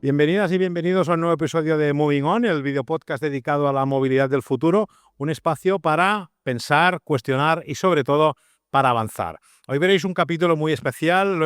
Bienvenidas y bienvenidos a un nuevo episodio de Moving On, el video podcast dedicado a la movilidad del futuro, un espacio para pensar, cuestionar y sobre todo para avanzar. Hoy veréis un capítulo muy especial, lo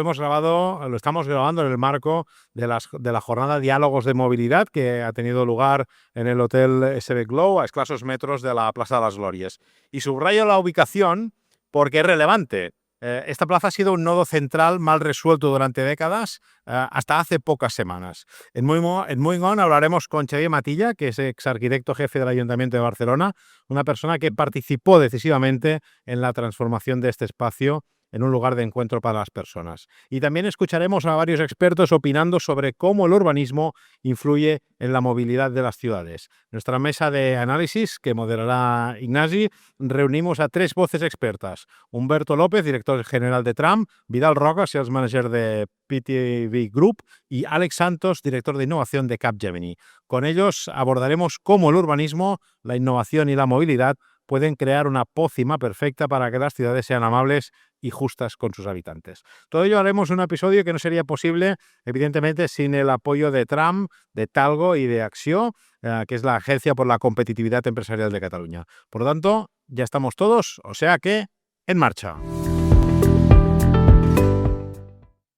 estamos grabando en el marco de la jornada Diálogos de Movilidad que ha tenido lugar en el Hotel SB Glow a escasos metros de la Plaza de las Glorias. Y subrayo la ubicación porque es relevante. Esta plaza ha sido un nodo central mal resuelto durante décadas, hasta hace pocas semanas. En Moving On hablaremos con Xavier Matilla, que es ex arquitecto jefe del Ayuntamiento de Barcelona, una persona que participó decisivamente en la transformación de este espacio en un lugar de encuentro para las personas. Y también escucharemos a varios expertos opinando sobre cómo el urbanismo influye en la movilidad de las ciudades. En nuestra mesa de análisis, que moderará Ignasi, reunimos a tres voces expertas. Humberto López, director general de Tram, Vidal Roca, sales manager de PTV Group, y Alex Santos, director de innovación de Capgemini. Con ellos abordaremos cómo el urbanismo, la innovación y la movilidad pueden crear una pócima perfecta para que las ciudades sean amables y justas con sus habitantes. Todo ello haremos un episodio que no sería posible, evidentemente, sin el apoyo de Tram, de Talgo y de Acció, que es la Agencia por la Competitividad Empresarial de Cataluña. Por lo tanto, ya estamos todos, o sea que, en marcha.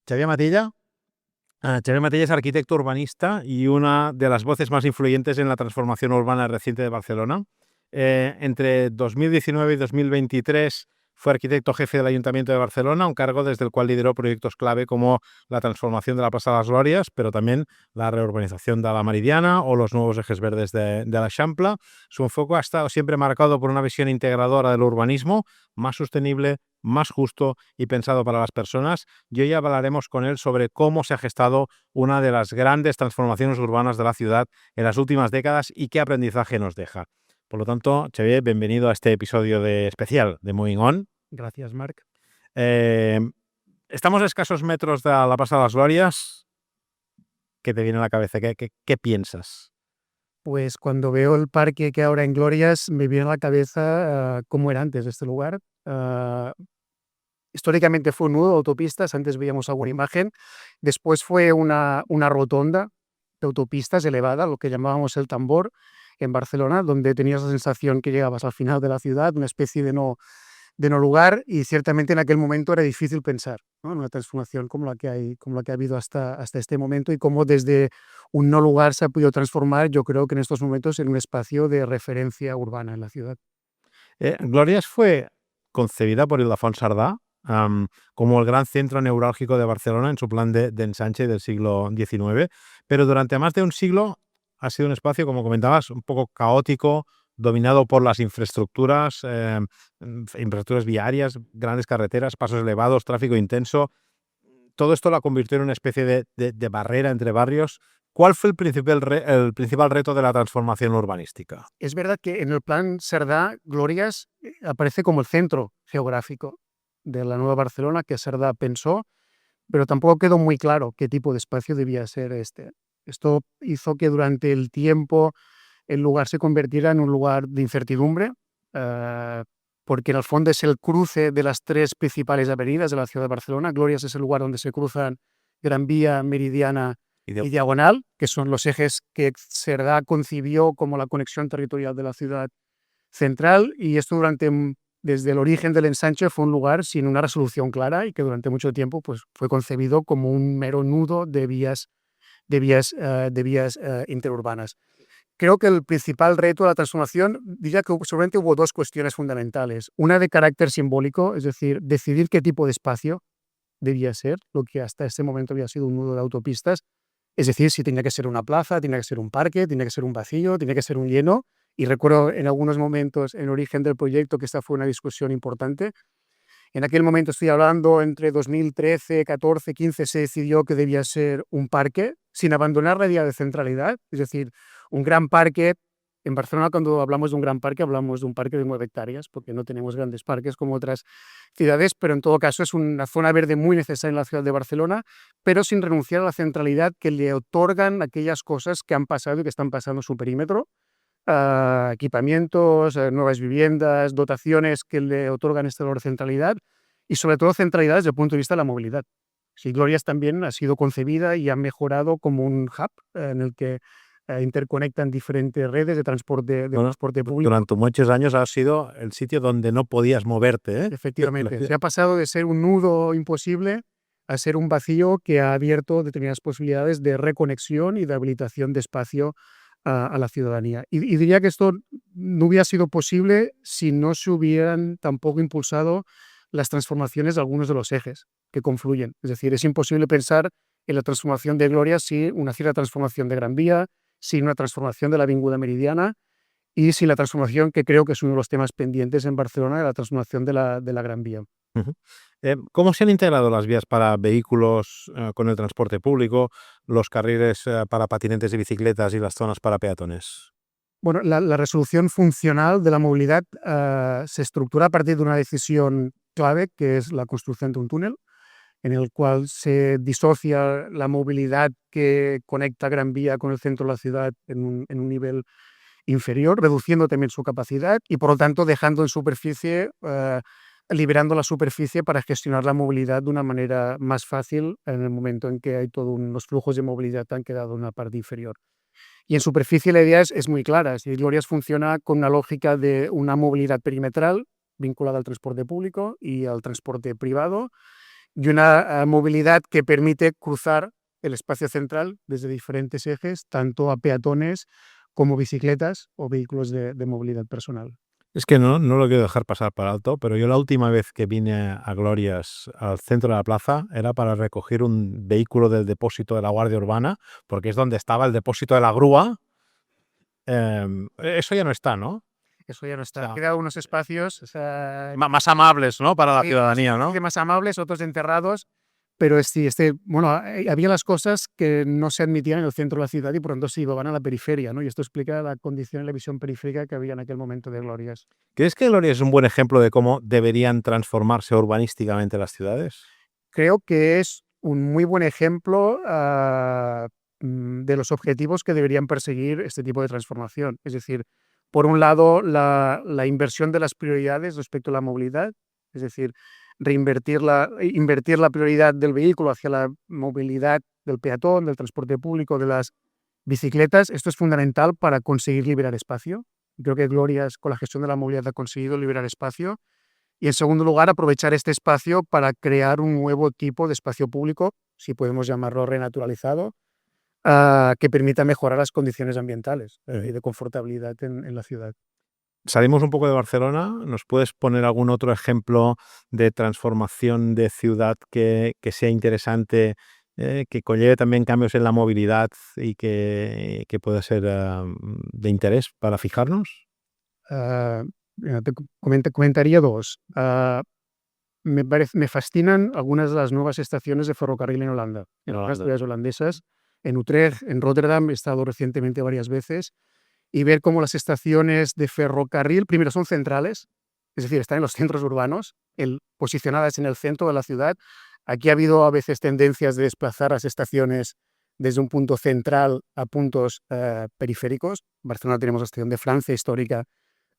Xavier Matilla. Xavier Matilla es arquitecto urbanista y una de las voces más influyentes en la transformación urbana reciente de Barcelona. Entre 2019 y 2023 fue arquitecto jefe del Ayuntamiento de Barcelona, un cargo desde el cual lideró proyectos clave como la transformación de la Plaza de las Glorias, pero también la reurbanización de la Meridiana o los nuevos ejes verdes de la Eixample. Su enfoque ha estado siempre marcado por una visión integradora del urbanismo, más sostenible, más justo y pensado para las personas. Y hoy hablaremos con él sobre cómo se ha gestado una de las grandes transformaciones urbanas de la ciudad en las últimas décadas y qué aprendizaje nos deja. Por lo tanto, Xavier, bienvenido a este episodio especial de Moving On. Gracias, Marc. Estamos a escasos metros de la Plaza de las Glorias. ¿Qué te viene a la cabeza? ¿Qué piensas? Pues cuando veo el parque que ahora en Glorias, me viene a la cabeza cómo era antes este lugar. Históricamente fue un nudo de autopistas, antes veíamos alguna imagen. Después fue una rotonda de autopistas elevada, lo que llamábamos el Tambor, en Barcelona, donde tenías la sensación que llegabas al final de la ciudad, una especie de no lugar, y ciertamente en aquel momento era difícil pensar, ¿no?, en una transformación como la que ha habido hasta este momento, y cómo desde un no lugar se ha podido transformar, yo creo que en estos momentos, en un espacio de referencia urbana en la ciudad. Glorias fue concebida por Ildefons Cerdà como el gran centro neurálgico de Barcelona en su plan de ensanche del siglo XIX, pero durante más de un siglo ha sido un espacio, como comentabas, un poco caótico, dominado por las infraestructuras viarias, grandes carreteras, pasos elevados, tráfico intenso. Todo esto la convirtió en una especie de barrera entre barrios. ¿Cuál fue el principal reto de la transformación urbanística? Es verdad que en el plan Cerdà, Glorias aparece como el centro geográfico de la nueva Barcelona que Cerdà pensó, pero tampoco quedó muy claro qué tipo de espacio debía ser este. Esto hizo que durante el tiempo el lugar se convirtiera en un lugar de incertidumbre, porque en el fondo es el cruce de las tres principales avenidas de la ciudad de Barcelona. Glorias es el lugar donde se cruzan Gran Vía, Meridiana y Diagonal, que son los ejes que Cerdà concibió como la conexión territorial de la ciudad central, y esto desde el origen del ensanche fue un lugar sin una resolución clara y que durante mucho tiempo pues, fue concebido como un mero nudo de vías interurbanas. Creo que el principal reto de la transformación, diría que seguramente hubo dos cuestiones fundamentales. Una de carácter simbólico, es decir, decidir qué tipo de espacio debía ser, lo que hasta ese momento había sido un nudo de autopistas. Es decir, si tenía que ser una plaza, tenía que ser un parque, tenía que ser un vacío, tenía que ser un lleno. Y recuerdo en algunos momentos, en el origen del proyecto, que esta fue una discusión importante. En aquel momento, estoy hablando entre 2013, 14, 15, se decidió que debía ser un parque, sin abandonar la idea de centralidad, es decir, un gran parque. En Barcelona, cuando hablamos de un gran parque, hablamos de un parque de 9 hectáreas, porque no tenemos grandes parques como otras ciudades, pero en todo caso es una zona verde muy necesaria en la ciudad de Barcelona, pero sin renunciar a la centralidad que le otorgan aquellas cosas que han pasado y que están pasando en su perímetro. Equipamientos, nuevas viviendas, dotaciones que le otorgan este valor de centralidad, y sobre todo centralidad desde el punto de vista de la movilidad. Sí, Glorias también ha sido concebida y ha mejorado como un hub en el que interconectan diferentes redes de transporte Bueno, público. durante muchos años ha sido el sitio donde no podías moverte, ¿eh? Efectivamente, se ha pasado de ser un nudo imposible a ser un vacío que ha abierto determinadas posibilidades de reconexión y de habilitación de espacio a la ciudadanía. Y diría que esto no hubiera sido posible si no se hubieran tampoco impulsado las transformaciones de algunos de los ejes que confluyen. Es decir, es imposible pensar en la transformación de Gloria sin una cierta transformación de Gran Vía, sin una transformación de la Avinguda Meridiana y sin la transformación, que creo que es uno de los temas pendientes en Barcelona, de la transformación de la Gran Vía. Ujú. ¿Cómo se han integrado las vías para vehículos con el transporte público, los carriles para patinetes y bicicletas y las zonas para peatones? Bueno, la resolución funcional de la movilidad se estructura a partir de una decisión clave, que es la construcción de un túnel, en el cual se disocia la movilidad que conecta Gran Vía con el centro de la ciudad en un nivel inferior, reduciendo también su capacidad y, por lo tanto, dejando en superficie, liberando la superficie para gestionar la movilidad de una manera más fácil en el momento en que hay todos los flujos de movilidad han quedado en la parte inferior. Y en superficie la idea es muy clara. Si Glorias funciona con una lógica de una movilidad perimetral vinculada al transporte público y al transporte privado y una movilidad que permite cruzar el espacio central desde diferentes ejes, tanto a peatones como bicicletas o vehículos de movilidad personal. Es que no lo quiero dejar pasar por alto, pero yo la última vez que vine a Glorias, al centro de la plaza, era para recoger un vehículo del depósito de la Guardia Urbana, porque es donde estaba el depósito de la grúa. Eso ya no está, ¿no? Eso ya no O está. sea, Quedan unos espacios más amables, ¿no? Para la ciudadanía, ¿no? más amables, otros enterrados, pero sí, bueno, había las cosas que no se admitían en el centro de la ciudad y por tanto se llevaban a la periferia, ¿no? Y esto explica la condición y la visión periférica que había en aquel momento de Glorias. ¿Crees que Glorias es un buen ejemplo de cómo deberían transformarse urbanísticamente las ciudades? Creo que es un muy buen ejemplo de los objetivos que deberían perseguir este tipo de transformación. Es decir, por un lado, la inversión de las prioridades respecto a la movilidad, es decir, invertir la prioridad del vehículo hacia la movilidad del peatón, del transporte público, de las bicicletas. Esto es fundamental para conseguir liberar espacio. Creo que Glorias, con la gestión de la movilidad, ha conseguido liberar espacio. Y, en segundo lugar, aprovechar este espacio para crear un nuevo tipo de espacio público, si podemos llamarlo renaturalizado, que permita mejorar las condiciones ambientales y de confortabilidad en la ciudad. Salimos un poco de Barcelona. ¿Nos puedes poner algún otro ejemplo de transformación de ciudad que sea interesante, que conlleve también cambios en la movilidad y que pueda ser de interés para fijarnos? Ah, mira, comentaría dos. Me fascinan algunas de las nuevas estaciones de ferrocarril en Holanda, en algunas ciudades holandesas. En Utrecht, en Rotterdam, he estado recientemente varias veces y ver cómo las estaciones de ferrocarril, primero, son centrales, es decir, están en los centros urbanos, posicionadas en el centro de la ciudad. Aquí ha habido a veces tendencias de desplazar las estaciones desde un punto central a puntos periféricos. En Barcelona tenemos la estación de Francia histórica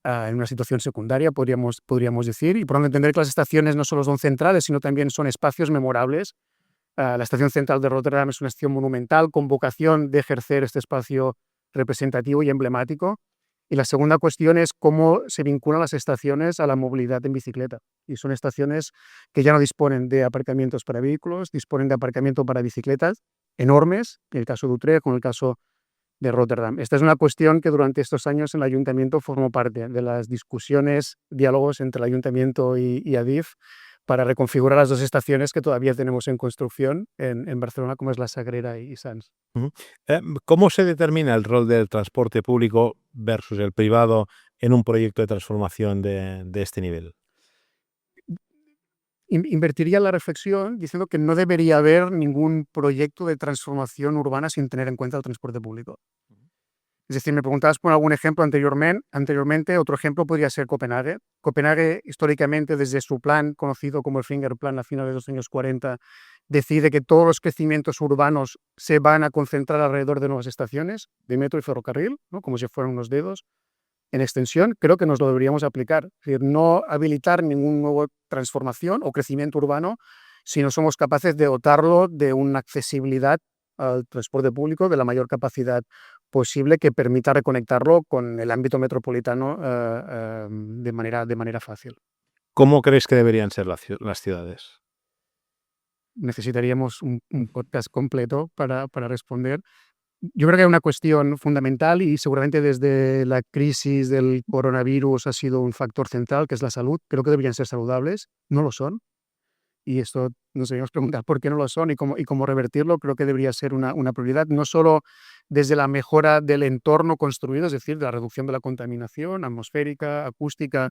en una situación secundaria, podríamos decir, y por donde entender que las estaciones no solo son centrales, sino también son espacios memorables. La estación central de Rotterdam es una estación monumental con vocación de ejercer este espacio representativo y emblemático. Y la segunda cuestión es cómo se vinculan las estaciones a la movilidad en bicicleta. Y son estaciones que ya no disponen de aparcamientos para vehículos, disponen de aparcamiento para bicicletas enormes, en el caso de Utrecht, con el caso de Rotterdam. Esta es una cuestión que durante estos años en el ayuntamiento formó parte de las discusiones, diálogos entre el ayuntamiento y Adif para reconfigurar las dos estaciones que todavía tenemos en construcción en Barcelona, como es la Sagrera y Sants. Ujú. ¿Cómo se determina el rol del transporte público versus el privado en un proyecto de transformación de este nivel? Invertiría la reflexión diciendo que no debería haber ningún proyecto de transformación urbana sin tener en cuenta el transporte público. Es decir, me preguntabas por algún ejemplo anteriormente. Otro ejemplo podría ser Copenhague. Copenhague, históricamente, desde su plan conocido como el Fingerplan a finales de los años 40, decide que todos los crecimientos urbanos se van a concentrar alrededor de nuevas estaciones de metro y ferrocarril, ¿no? Como si fueran unos dedos. En extensión, creo que nos lo deberíamos aplicar. Es decir, no habilitar ninguna nueva transformación o crecimiento urbano si no somos capaces de dotarlo de una accesibilidad al transporte público de la mayor capacidad posible que permita reconectarlo con el ámbito metropolitano de manera fácil. ¿Cómo crees que deberían ser las ciudades? Necesitaríamos un podcast completo para responder. Yo creo que hay una cuestión fundamental y seguramente desde la crisis del coronavirus ha sido un factor central, que es la salud. Creo que deberían ser saludables, no lo son. Y esto nos debemos preguntar por qué no lo son y cómo revertirlo. Creo que debería ser una prioridad, no solo desde la mejora del entorno construido, es decir, de la reducción de la contaminación atmosférica, acústica,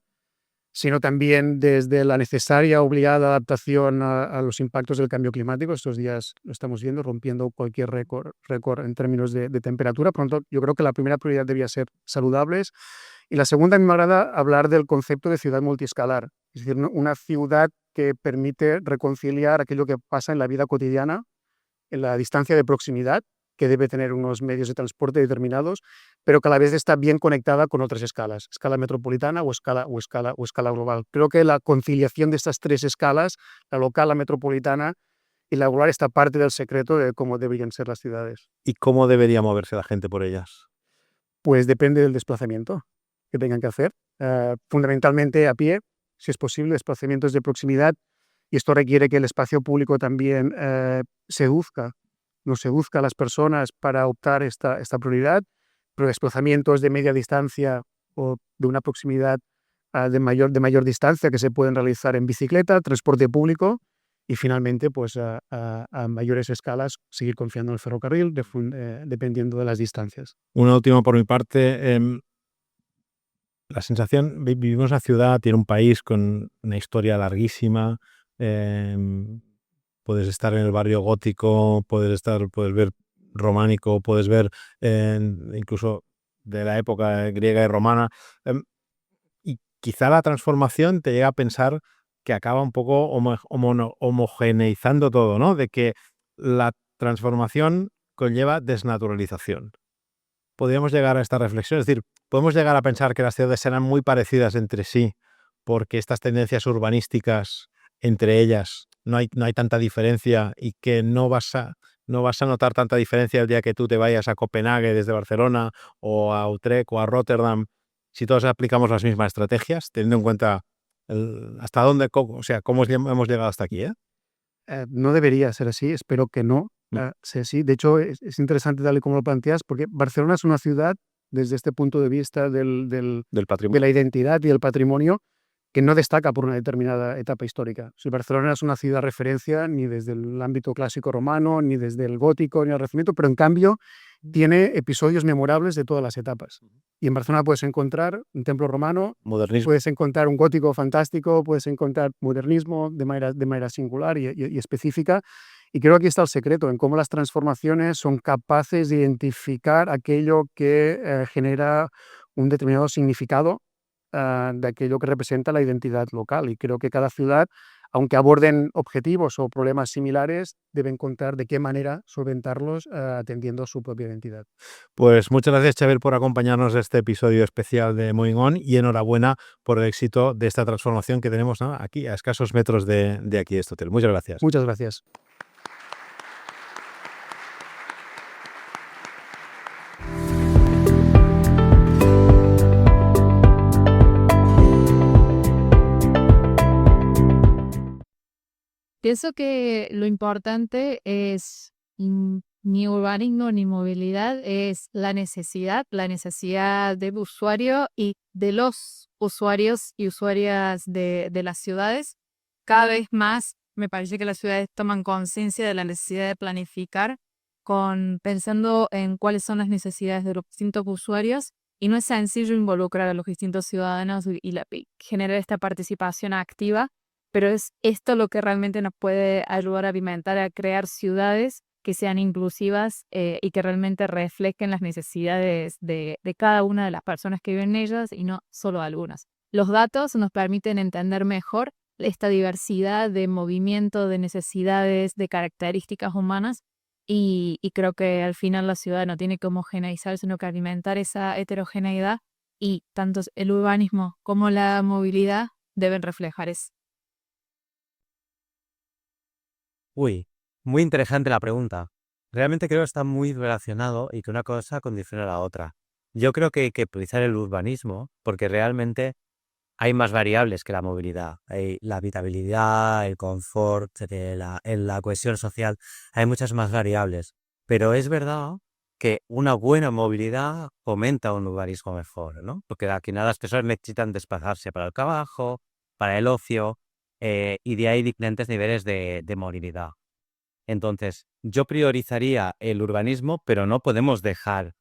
sino también desde la necesaria, obligada adaptación a los impactos del cambio climático. Estos días lo estamos viendo, rompiendo cualquier récord en términos de temperatura. Por lo tanto, yo creo que la primera prioridad debía ser saludables. Y la segunda, a mí me agrada hablar del concepto de ciudad multiescalar, es decir, una ciudad que permite reconciliar aquello que pasa en la vida cotidiana, en la distancia de proximidad, que debe tener unos medios de transporte determinados, pero que a la vez está bien conectada con otras escalas, escala metropolitana o escala global. Creo que la conciliación de estas tres escalas, la local, la metropolitana y la global, está parte del secreto de cómo deberían ser las ciudades. ¿Y cómo debería moverse la gente por ellas? Pues depende del desplazamiento que tengan que hacer, fundamentalmente a pie, si es posible, desplazamientos de proximidad, y esto requiere que el espacio público también nos seduzca a las personas para optar esta prioridad, pero desplazamientos de media distancia o de una proximidad de mayor distancia que se pueden realizar en bicicleta, transporte público y finalmente pues a mayores escalas seguir confiando en el ferrocarril dependiendo de las distancias. Una última por mi parte. La sensación, vivimos en una ciudad, tiene un país con una historia larguísima. Puedes estar en el barrio gótico, puedes ver románico, puedes ver incluso de la época griega y romana. Y quizá la transformación te llega a pensar que acaba un poco homogeneizando todo, ¿no? De que la transformación conlleva desnaturalización. Podríamos llegar a esta reflexión, es decir, podemos llegar a pensar que las ciudades serán muy parecidas entre sí, porque estas tendencias urbanísticas entre ellas no hay tanta diferencia y que no vas a notar tanta diferencia el día que tú te vayas a Copenhague desde Barcelona o a Utrecht o a Rotterdam, si todos aplicamos las mismas estrategias, teniendo en cuenta hasta dónde, o sea, cómo hemos llegado hasta aquí, ¿eh? No debería ser así, espero que no sea así. De hecho, es interesante tal y como lo planteas, porque Barcelona es una ciudad, desde este punto de vista Del de patrimonio. la identidad y el patrimonio, que no destaca por una determinada etapa histórica. Si Barcelona es una ciudad referencia ni desde el ámbito clásico romano, ni desde el gótico, ni el Renacimiento, pero en cambio tiene episodios memorables de todas las etapas. Y en Barcelona puedes encontrar un templo romano, Modernismo. puedes encontrar un gótico fantástico, puedes encontrar modernismo de manera singular y específica. Y creo que aquí está el secreto, en cómo las transformaciones son capaces de identificar aquello que genera un determinado significado de aquello que representa la identidad local. Y creo que cada ciudad, aunque aborden objetivos o problemas similares, deben contar de qué manera solventarlos atendiendo a su propia identidad. Pues muchas gracias, Xavier, por acompañarnos en este episodio especial de Moving On y enhorabuena por el éxito de esta transformación que tenemos, ¿no?, aquí, a escasos metros de aquí, de este hotel. Muchas gracias. Muchas gracias. Pienso que lo importante es ni urbanismo ni movilidad, es la necesidad del usuario y de los usuarios y usuarias de las ciudades. Cada vez más me parece que las ciudades toman conciencia de la necesidad de planificar pensando en cuáles son las necesidades de los distintos usuarios, y no es sencillo involucrar a los distintos ciudadanos y generar esta participación activa, pero es esto lo que realmente nos puede ayudar a alimentar, a crear ciudades que sean inclusivas y que realmente reflejen las necesidades de cada una de las personas que viven en ellas y no solo algunas. Los datos nos permiten entender mejor esta diversidad de movimiento, de necesidades, de características humanas, y creo que al final la ciudad no tiene que homogeneizar, sino que alimentar esa heterogeneidad, y tanto el urbanismo como la movilidad deben reflejar eso. Uy, muy interesante la pregunta. Realmente creo que está muy relacionado y que una cosa condiciona a la otra. Yo creo que hay que priorizar el urbanismo porque realmente hay más variables que la movilidad. Hay la habitabilidad, el confort, la cohesión social. Hay muchas más variables. Pero es verdad que una buena movilidad fomenta un urbanismo mejor, ¿no? Porque al final las personas necesitan desplazarse para el trabajo, para el ocio, y de ahí diferentes niveles de movilidad. Entonces, yo priorizaría el urbanismo, pero no podemos dejar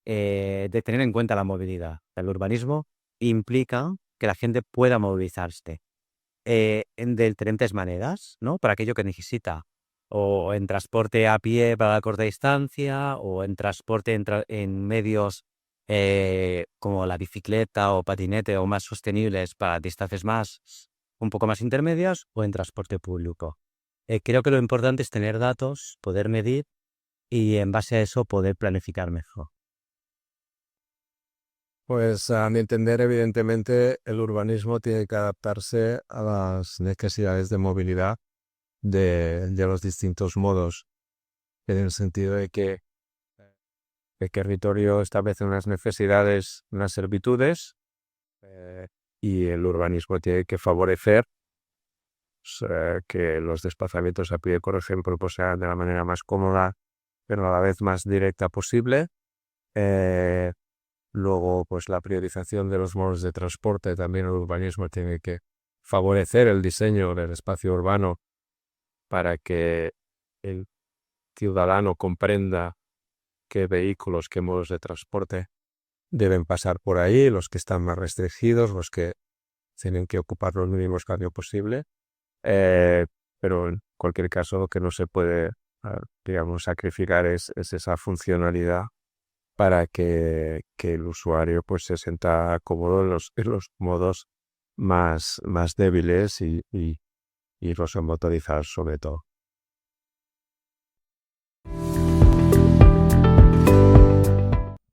de tener en cuenta la movilidad. El urbanismo implica que la gente pueda movilizarse de diferentes maneras, ¿no? Para aquello que necesita, o en transporte a pie para la corta distancia, o en transporte en medios como la bicicleta o patinete o más sostenibles para distancias un poco más intermedias, o en transporte público. Creo que lo importante es tener datos, poder medir y en base a eso poder planificar mejor. Pues a mi entender, evidentemente, el urbanismo tiene que adaptarse a las necesidades de movilidad de los distintos modos, en el sentido de que el territorio establece unas necesidades, unas servitudes, y el urbanismo tiene que favorecer que los desplazamientos a pie, por ejemplo, pues sean de la manera más cómoda, pero a la vez más directa posible. Eh, Luego, pues la priorización de los modos de transporte, también el urbanismo tiene que favorecer el diseño del espacio urbano para que el ciudadano comprenda qué vehículos, qué modos de transporte deben pasar por ahí, los que están más restringidos, los que tienen que ocupar los mínimos cambios posible. Pero en cualquier caso, lo que no se puede, digamos, sacrificar es esa funcionalidad para que el usuario pues se sienta cómodo en los modos más débiles y los motorizados sobre todo.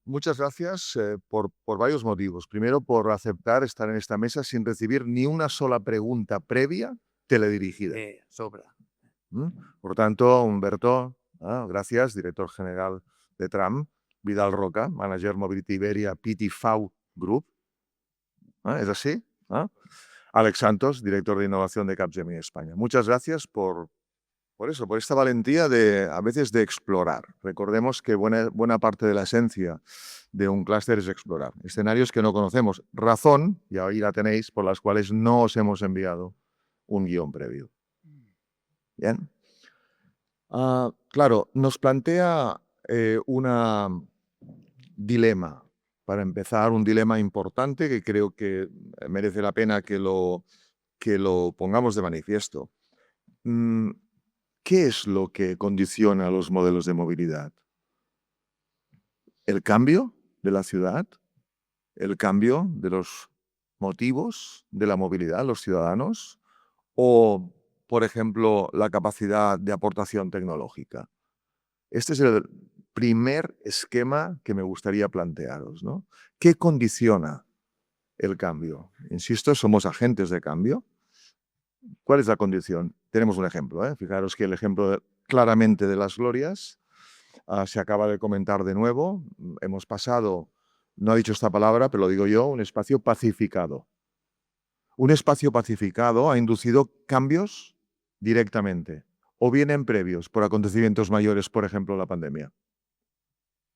Muchas gracias por varios motivos. Primero, por aceptar estar en esta mesa sin recibir ni una sola pregunta previa teledirigida. Sobra. ¿Mm? Por tanto, Humberto, gracias, director general de TRAM, Vidal Roca, manager Mobility Iberia PTV Group. ¿Es así? Alex Santos, director de innovación de Capgemini España. Muchas gracias por eso, por esta valentía a veces de explorar. Recordemos que buena parte de la esencia de un clúster es explorar. Escenarios que no conocemos. Razón, y ahí la tenéis, por las cuales no os hemos enviado un guión previo. Bien. Claro, nos plantea un dilema. Para empezar, un dilema importante que creo que merece la pena que lo pongamos de manifiesto. ¿Qué es lo que condiciona los modelos de movilidad? ¿El cambio de la ciudad? ¿El cambio de los motivos de la movilidad, los ciudadanos? ¿O, por ejemplo, la capacidad de aportación tecnológica? Este es el primer esquema que me gustaría plantearos, ¿no? ¿Qué condiciona el cambio? Insisto, somos agentes de cambio. ¿Cuál es la condición? Tenemos un ejemplo. Fijaros que el ejemplo claramente de las glorias se acaba de comentar de nuevo. Hemos pasado, no ha dicho esta palabra, pero lo digo yo, un espacio pacificado. Un espacio pacificado ha inducido cambios directamente o vienen previos por acontecimientos mayores, por ejemplo, la pandemia.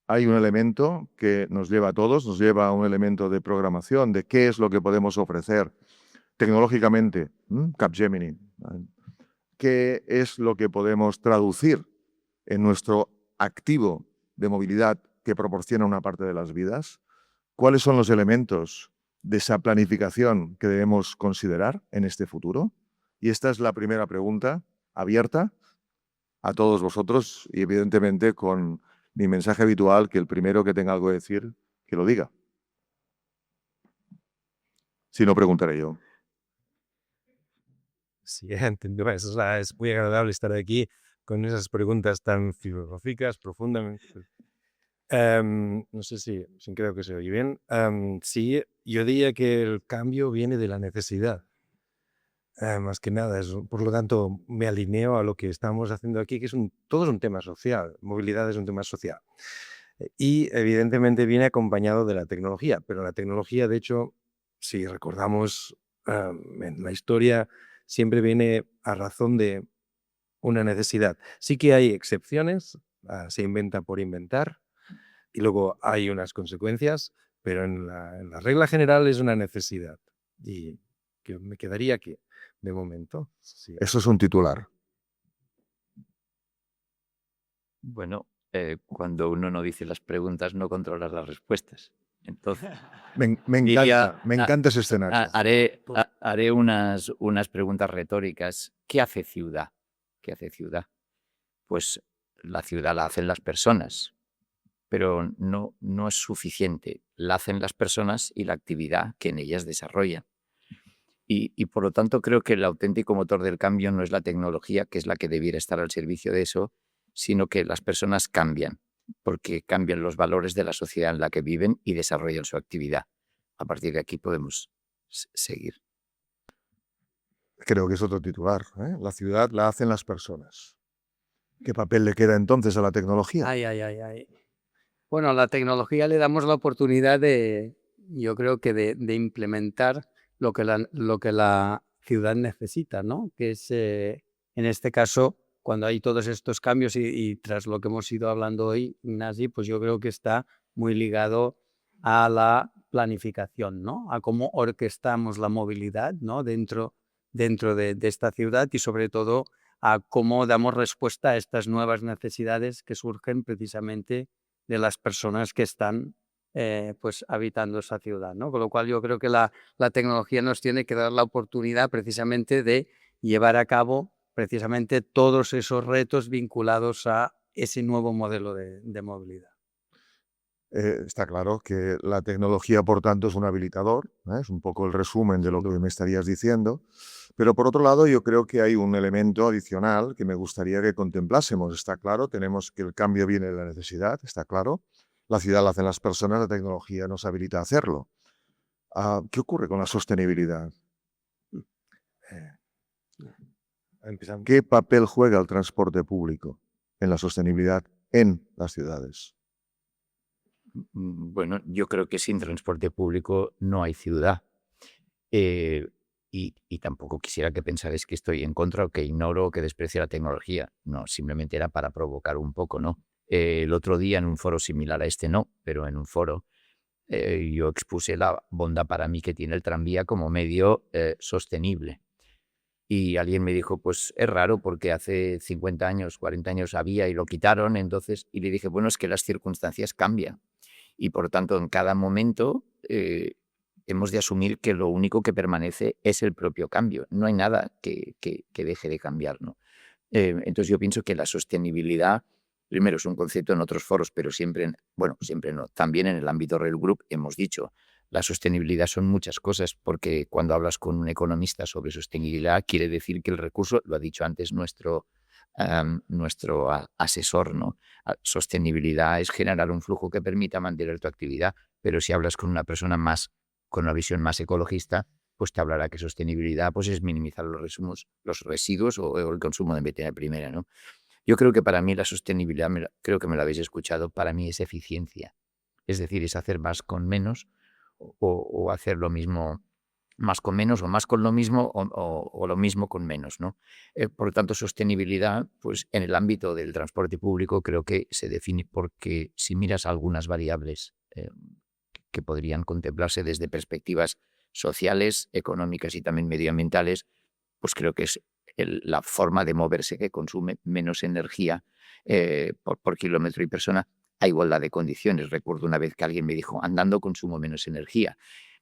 Hay un elemento que nos lleva a todos, nos lleva a un elemento de programación, de qué es lo que podemos ofrecer tecnológicamente, Capgemini, qué es lo que podemos traducir en nuestro activo de movilidad que proporciona una parte de las vidas, cuáles son los elementos de esa planificación que debemos considerar en este futuro. Y esta es la primera pregunta abierta a todos vosotros y evidentemente con mi mensaje habitual, que el primero que tenga algo que decir, que lo diga. Si no, preguntaré yo. Sí, entiendo eso. O sea, es muy agradable estar aquí con esas preguntas tan filosóficas, profundamente. No sé si creo que se oye bien. Sí, yo diría que el cambio viene de la necesidad. Más que nada, por lo tanto, me alineo a lo que estamos haciendo aquí, que todo es un tema social. Movilidad es un tema social. Y evidentemente viene acompañado de la tecnología, pero la tecnología, de hecho, si recordamos en la historia, siempre viene a razón de una necesidad. Sí que hay excepciones, se inventa por inventar y luego hay unas consecuencias, pero en la regla general es una necesidad. Y que me quedaría aquí, de momento. Sí. Eso es un titular. Bueno, cuando uno no dice las preguntas, no controla las respuestas. Entonces, Me diría, encanta ese escenario. haré unas preguntas retóricas. ¿Qué hace ciudad? ¿Qué hace ciudad? Pues la ciudad la hacen las personas, pero no es suficiente. La hacen las personas y la actividad que en ellas desarrollan. Y por lo tanto creo que el auténtico motor del cambio no es la tecnología, que es la que debiera estar al servicio de eso, sino que las personas cambian, porque cambian los valores de la sociedad en la que viven y desarrollan su actividad. A partir de aquí podemos seguir. Creo que es otro titular. La ciudad la hacen las personas. ¿Qué papel le queda entonces a la tecnología? Ay. Bueno, a la tecnología le damos la oportunidad yo creo que de implementar lo que la ciudad necesita, ¿no? Que es, en este caso, cuando hay todos estos cambios y tras lo que hemos ido hablando hoy, Ignasi, pues yo creo que está muy ligado a la planificación, ¿no? A cómo orquestamos la movilidad, ¿no? Dentro de esta ciudad y sobre todo a cómo damos respuesta a estas nuevas necesidades que surgen precisamente de las personas que están pues habitando esa ciudad, ¿no? Con lo cual yo creo que la tecnología nos tiene que dar la oportunidad precisamente de llevar a cabo precisamente todos esos retos vinculados a ese nuevo modelo de movilidad. Está claro que la tecnología, por tanto, es un habilitador, es un poco el resumen de lo que me estarías diciendo, pero por otro lado yo creo que hay un elemento adicional que me gustaría que contemplásemos. Está claro, tenemos que el cambio viene de la necesidad, está claro, la ciudad la hacen las personas, la tecnología nos habilita a hacerlo. ¿Qué ocurre con la sostenibilidad? Empezamos. ¿Qué papel juega el transporte público en la sostenibilidad en las ciudades? Bueno, yo creo que sin transporte público no hay ciudad. Y tampoco quisiera que pensarais que estoy en contra o que ignoro o que desprecio la tecnología. No, simplemente era para provocar un poco, ¿no? El otro día en un foro similar a este no, pero en un foro yo expuse la bondad para mí que tiene el tranvía como medio sostenible. Y alguien me dijo, pues es raro porque hace 50 años, 40 años había y lo quitaron, entonces, y le dije, bueno, es que las circunstancias cambian. Y por tanto, en cada momento hemos de asumir que lo único que permanece es el propio cambio. No hay nada que deje de cambiar, ¿no? Entonces yo pienso que la sostenibilidad, primero, es un concepto en otros foros, pero siempre no. También en el ámbito Rail Group hemos dicho, la sostenibilidad son muchas cosas, porque cuando hablas con un economista sobre sostenibilidad, quiere decir que el recurso, lo ha dicho antes nuestro asesor, ¿no? Sostenibilidad es generar un flujo que permita mantener tu actividad, pero si hablas con una persona con una visión más ecologista, pues te hablará que sostenibilidad pues es minimizar los residuos o el consumo de materia primera, ¿no? Yo creo que para mí la sostenibilidad, creo que me lo habéis escuchado, para mí es eficiencia. Es decir, es hacer más con menos o hacer lo mismo más con menos o más con lo mismo o lo mismo con menos, ¿no? Por lo tanto, sostenibilidad, pues en el ámbito del transporte público creo que se define porque si miras algunas variables que podrían contemplarse desde perspectivas sociales, económicas y también medioambientales, pues creo que es la forma de moverse que consume menos energía por kilómetro y persona a igualdad de condiciones. Recuerdo una vez que alguien me dijo, andando consumo menos energía.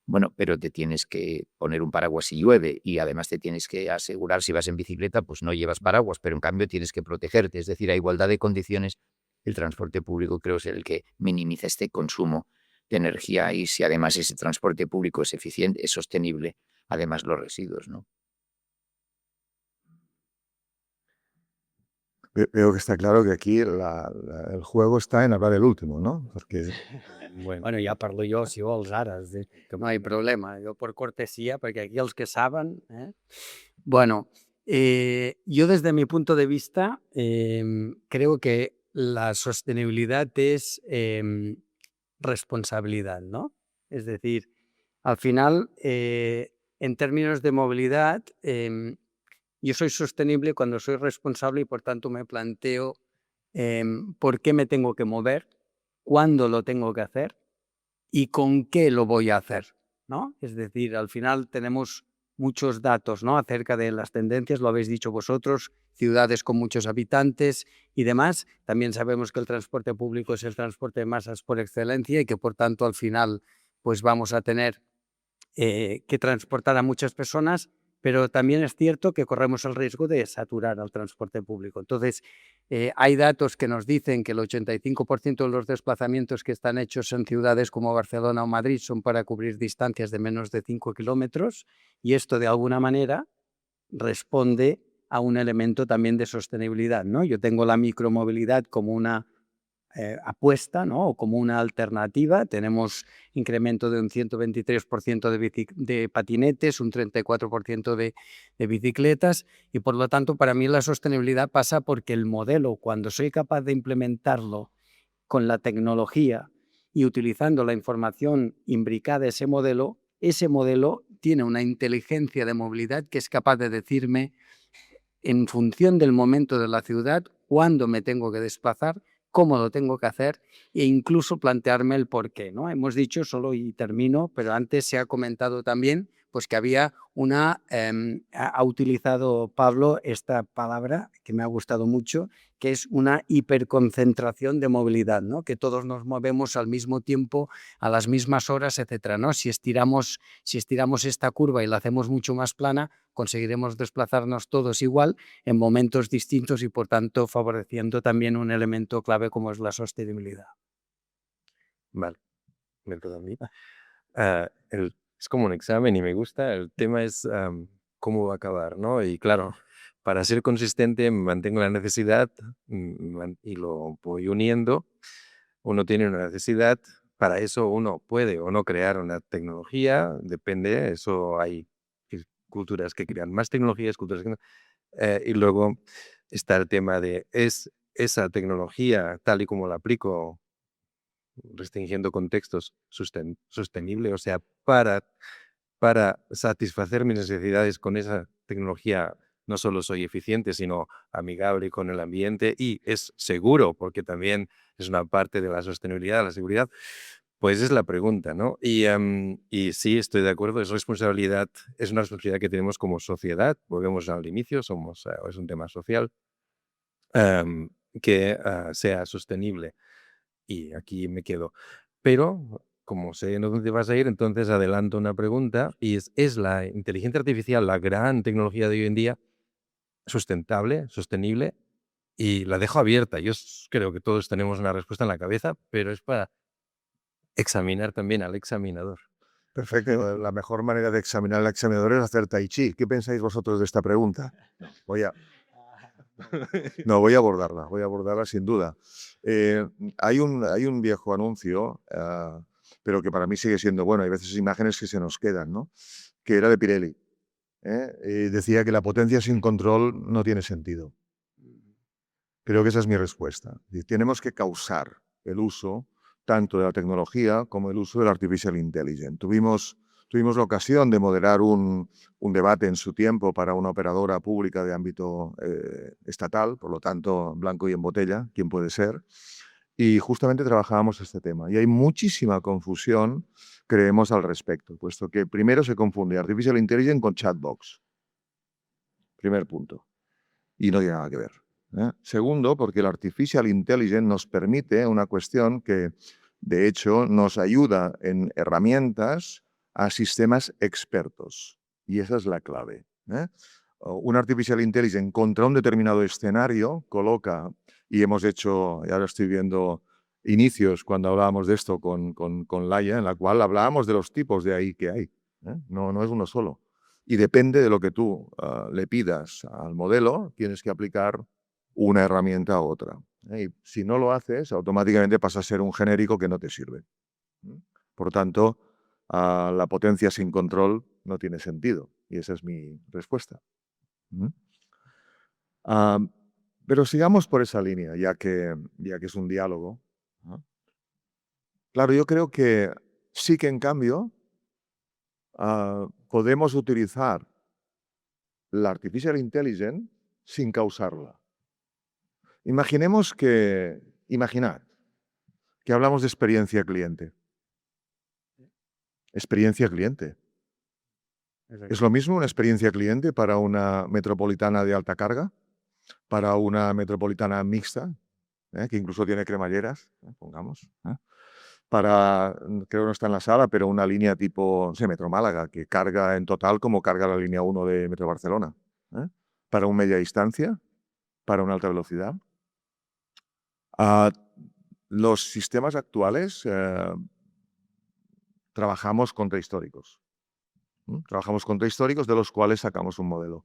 Bueno, pero te tienes que poner un paraguas si llueve y además te tienes que asegurar si vas en bicicleta, pues no llevas paraguas, pero en cambio tienes que protegerte. Es decir, a igualdad de condiciones, el transporte público creo es el que minimiza este consumo de energía y si además ese transporte público es eficiente, es sostenible, además los residuos, ¿no? Veo que está claro que aquí el juego está en hablar el último, ¿no? Porque Bueno, ja parlo jo, si vols, ara. Que no hi ha problema. Jo per cortesia, perquè aquí els que saben... Bueno, yo desde mi punto de vista creo que la sostenibilidad es responsabilidad, ¿no? Es decir, al final, en términos de movilidad, yo soy sostenible cuando soy responsable y por tanto me planteo por qué me tengo que mover, cuándo lo tengo que hacer y con qué lo voy a hacer, ¿no? Es decir, al final tenemos muchos datos, ¿no? Acerca de las tendencias, lo habéis dicho vosotros, ciudades con muchos habitantes y demás. También sabemos que el transporte público es el transporte de masas por excelencia y que por tanto al final pues vamos a tener que transportar a muchas personas, pero también es cierto que corremos el riesgo de saturar al transporte público. Entonces, hay datos que nos dicen que el 85% de los desplazamientos que están hechos en ciudades como Barcelona o Madrid son para cubrir distancias de menos de 5 kilómetros y esto de alguna manera responde a un elemento también de sostenibilidad, ¿no? Yo tengo la micromovilidad como una apuesta, ¿no? O como una alternativa. Tenemos incremento de un 123% de patinetes, un 34% de bicicletas y por lo tanto para mí la sostenibilidad pasa porque el modelo, cuando soy capaz de implementarlo con la tecnología y utilizando la información imbricada a ese modelo tiene una inteligencia de movilidad que es capaz de decirme en función del momento de la ciudad cuándo me tengo que desplazar, cómo lo tengo que hacer e incluso plantearme el por qué, ¿no? Hemos dicho, solo y termino, pero antes se ha comentado también pues que había ha utilizado Pablo esta palabra que me ha gustado mucho, que es una hiperconcentración de movilidad, ¿no? Que todos nos movemos al mismo tiempo, a las mismas horas, etcétera, ¿no? Si estiramos esta curva y la hacemos mucho más plana, conseguiremos desplazarnos todos igual en momentos distintos y por tanto favoreciendo también un elemento clave como es la sostenibilidad. Vale, me toca a mí. Es como un examen y me gusta. El tema es cómo va a acabar, ¿no? Y claro, para ser consistente mantengo la necesidad y lo voy uniendo. Uno tiene una necesidad, para eso uno puede o no crear una tecnología, depende, eso hay culturas que crean más tecnologías, culturas que no. Y luego está el tema de, ¿es esa tecnología tal y como la aplico, restringiendo contextos, sostenible? O sea, para satisfacer mis necesidades con esa tecnología, no solo soy eficiente, sino amigable con el ambiente y es seguro, porque también es una parte de la sostenibilidad, la seguridad. Pues es la pregunta, ¿no? Y sí, estoy de acuerdo, es una responsabilidad que tenemos como sociedad, volvemos al inicio, es un tema social, que sea sostenible. Y aquí me quedo. Pero, como sé dónde vas a ir, entonces adelanto una pregunta y ¿es la inteligencia artificial la gran tecnología de hoy en día sustentable, sostenible? Y la dejo abierta. Yo creo que todos tenemos una respuesta en la cabeza, pero es para examinar también al examinador. perfecto. La mejor manera de examinar al examinador es hacer tai chi. ¿Qué pensáis vosotros de esta pregunta? No, voy a abordarla sin duda. Hay un viejo anuncio, pero que para mí sigue siendo bueno. Hay veces imágenes que se nos quedan, ¿no? Que era de Pirelli. Y decía que la potencia sin control no tiene sentido. Creo que esa es mi respuesta. Tenemos que causar el uso tanto de la tecnología como el uso del artificial intelligence. Tuvimos la ocasión de moderar un debate en su tiempo para una operadora pública de ámbito estatal, por lo tanto, blanco y en botella, quién puede ser. Y justamente trabajábamos este tema. Y hay muchísima confusión, creemos, al respecto, puesto que primero se confunde artificial intelligence con chatbox. Primer punto. Y no tiene nada que ver. Segundo, porque el artificial intelligence nos permite una cuestión que, de hecho, nos ayuda en herramientas a sistemas expertos. Y esa es la clave. Un artificial intelligence contra un determinado escenario coloca, y hemos hecho, y ahora estoy viendo inicios cuando hablábamos de esto con Laia, en la cual hablábamos de los tipos de AI que hay. No es uno solo. Y depende de lo que tú le pidas al modelo, tienes que aplicar una herramienta a otra. Y si no lo haces, automáticamente pasa a ser un genérico que no te sirve. Por tanto, la potencia sin control no tiene sentido. Y esa es mi respuesta. Pero sigamos por esa línea, ya que es un diálogo. Claro, yo creo que sí que en cambio podemos utilizar la artificial intelligence sin causarla. Imaginad que hablamos de experiencia cliente. Experiencia cliente. ¿Es lo mismo una experiencia cliente para una metropolitana de alta carga? ¿Para una metropolitana mixta? Que incluso tiene cremalleras, pongamos. Para, creo que no está en la sala, pero una línea tipo, no sé, Metro Málaga, que carga en total como carga la línea 1 de Metro Barcelona. Para un media distancia, para una alta velocidad. Los sistemas actuales trabajamos contra históricos. Trabajamos contra históricos de los cuales sacamos un modelo.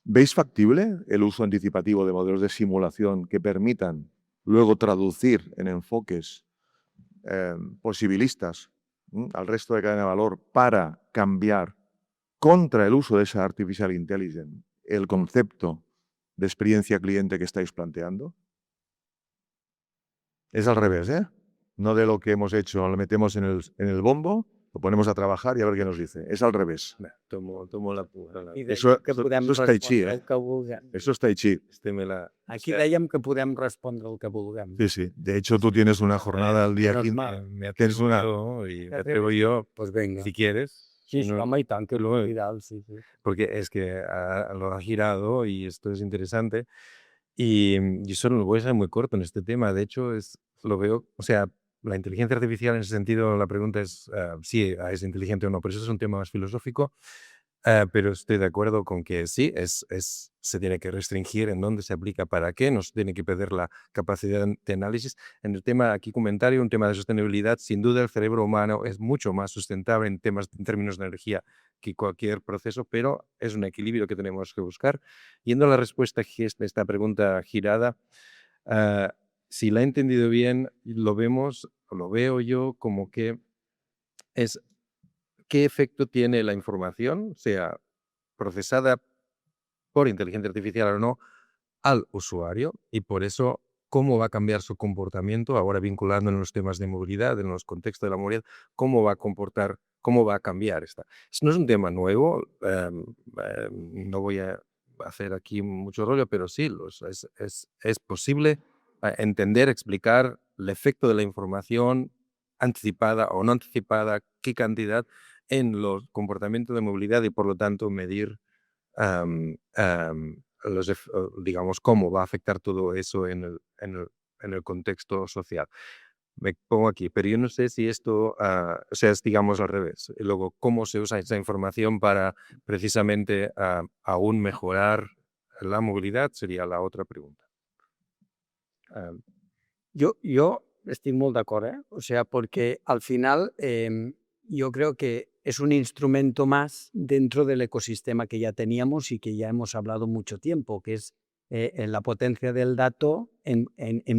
¿Veis factible el uso anticipativo de modelos de simulación que permitan luego traducir en enfoques posibilistas al resto de cadena de valor para cambiar contra el uso de esa artificial intelligence el concepto de experiencia cliente que estáis planteando? Es al revés, ¿eh? No de lo que hemos hecho, lo metemos en el bombo, lo ponemos a trabajar y a ver qué nos dice. És al revés. Tomo la punta. I Eso dèiem que podem és tai chi, respondre el que vulguem. Eso es Tai Chi. Aquí dèiem que podem respondre el que vulguem. Sí, sí. De hecho, tú tienes una jornada al día Menos 15. mal. Me Tienes atrevo una... yo y me Te atrevo yo, Pues vinga. si quieres. Sí, sí, no- home, i tant, que luego- ideal, sí, sí. porque es que lo ha girado y esto es interesante. Y yo solo lo voy a ser muy corto en este tema. De hecho, lo veo, o sea, la inteligencia artificial en ese sentido, la pregunta es si es inteligente o no, pero eso es un tema más filosófico. Pero estoy de acuerdo con que sí, se tiene que restringir en dónde se aplica, para qué, nos tiene que perder la capacidad de análisis. En el tema aquí comentario, un tema de sostenibilidad, sin duda el cerebro humano es mucho más sustentable en términos de energía que cualquier proceso, pero es un equilibrio que tenemos que buscar. Yendo a la respuesta de esta pregunta girada, si la he entendido bien, lo veo yo como que es qué efecto tiene la información, sea procesada por inteligencia artificial o no, al usuario, y por eso cómo va a cambiar su comportamiento, ahora vinculando en los temas de movilidad, en los contextos de la movilidad, cómo va a cambiar esta. No es un tema nuevo, no voy a hacer aquí mucho rollo, pero sí, es posible entender, explicar el efecto de la información anticipada o no anticipada, qué cantidad en los comportamientos de movilidad y por lo tanto medir digamos, cómo va a afectar todo eso en el contexto social. Me pongo aquí, pero yo no sé si esto, o sea, es, digamos, al revés. Y luego, ¿cómo se usa esa información para precisamente aún mejorar la movilidad? Sería la otra pregunta. Jo estic molt d'acord, O sea, porque al final yo creo que es un instrumento más dentro del ecosistema que ya teníamos y que ya hemos hablado mucho tiempo, que es en la potencia del dato en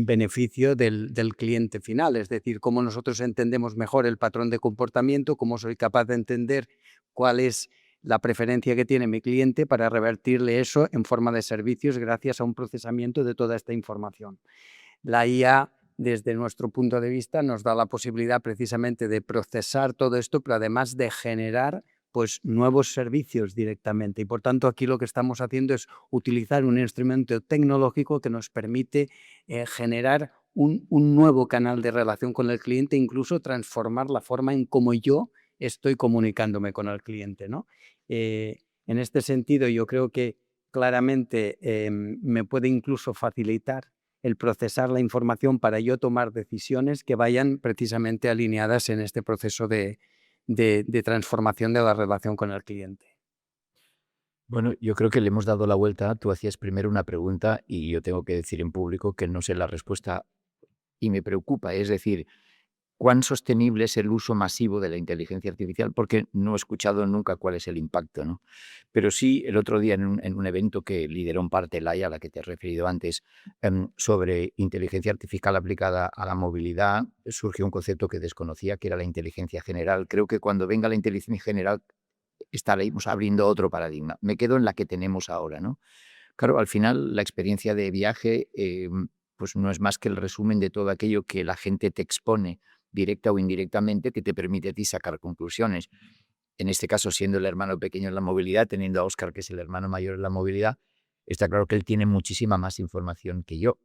beneficio del cliente final. Es decir, cómo nosotros entendemos mejor el patrón de comportamiento, cómo soy capaz de entender cuál es la preferencia que tiene mi cliente para revertirle eso en forma de servicios gracias a un procesamiento de toda esta información. La IA, desde nuestro punto de vista, nos da la posibilidad precisamente de procesar todo esto, pero además de generar pues, nuevos servicios directamente. Y por tanto, aquí lo que estamos haciendo es utilizar un instrumento tecnológico que nos permite generar un nuevo canal de relación con el cliente, incluso transformar la forma en cómo yo estoy comunicándome con el cliente, ¿no? En este sentido, yo creo que claramente me puede incluso facilitar el procesar la información para yo tomar decisiones que vayan precisamente alineadas en este proceso de transformación de la relación con el cliente. Bueno, yo creo que le hemos dado la vuelta. Tú hacías primero una pregunta y yo tengo que decir en público que no sé la respuesta y me preocupa. Es decir, cuán sostenible es el uso masivo de la inteligencia artificial, porque no he escuchado nunca cuál es el impacto, ¿no? Pero sí, el otro día en un evento que lideró en parte Laia, a la que te he referido antes, sobre inteligencia artificial aplicada a la movilidad, surgió un concepto que desconocía, que era la inteligencia general. Creo que cuando venga la inteligencia general estaremos abriendo otro paradigma. Me quedo en la que tenemos ahora, ¿no? Claro, al final la experiencia de viaje pues no es más que el resumen de todo aquello que la gente te expone directa o indirectamente, que te permite a ti sacar conclusiones. En este caso, siendo el hermano pequeño en la movilidad, teniendo a Óscar, que es el hermano mayor en la movilidad, está claro que él tiene muchísima más información que yo,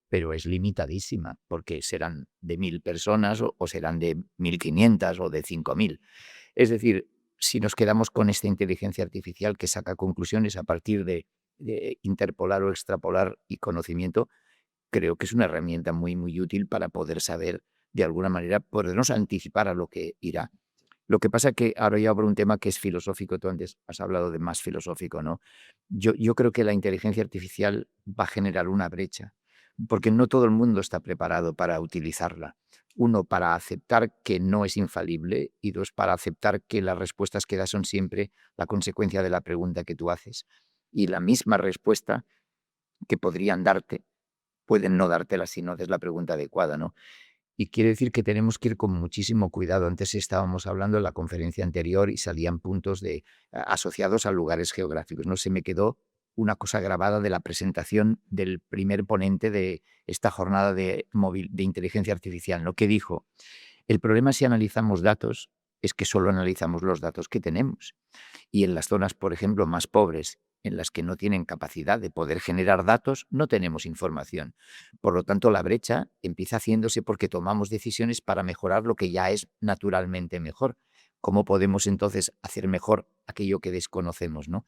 pero es limitadísima, porque serán de 1000 personas o serán de 1500 o de 5000. Es decir, si nos quedamos con esta inteligencia artificial que saca conclusiones a partir de interpolar o extrapolar y conocimiento, creo que es una herramienta muy, muy útil para poder saber, de alguna manera, podernos anticipar a lo que irá. Lo que pasa que ahora ya abro un tema que es filosófico. Tú antes has hablado de más filosófico, ¿no? Yo creo que la inteligencia artificial va a generar una brecha, porque no todo el mundo está preparado para utilizarla. Uno, para aceptar que no es infalible, y dos, para aceptar que las respuestas que da son siempre la consecuencia de la pregunta que tú haces. Y la misma respuesta que podrían darte, pueden no dártela si no haces la pregunta adecuada, ¿no? Y quiere decir que tenemos que ir con muchísimo cuidado. Antes estábamos hablando en la conferencia anterior y salían puntos asociados a lugares geográficos. No se me quedó una cosa grabada de la presentación del primer ponente de esta jornada de inteligencia artificial, ¿no? Que dijo: el problema si analizamos datos es que solo analizamos los datos que tenemos. Y en las zonas, por ejemplo, más pobres, en las que no tienen capacidad de poder generar datos, no tenemos información. Por lo tanto, la brecha empieza haciéndose porque tomamos decisiones para mejorar lo que ya es naturalmente mejor. ¿Cómo podemos entonces hacer mejor aquello que desconocemos, ¿no?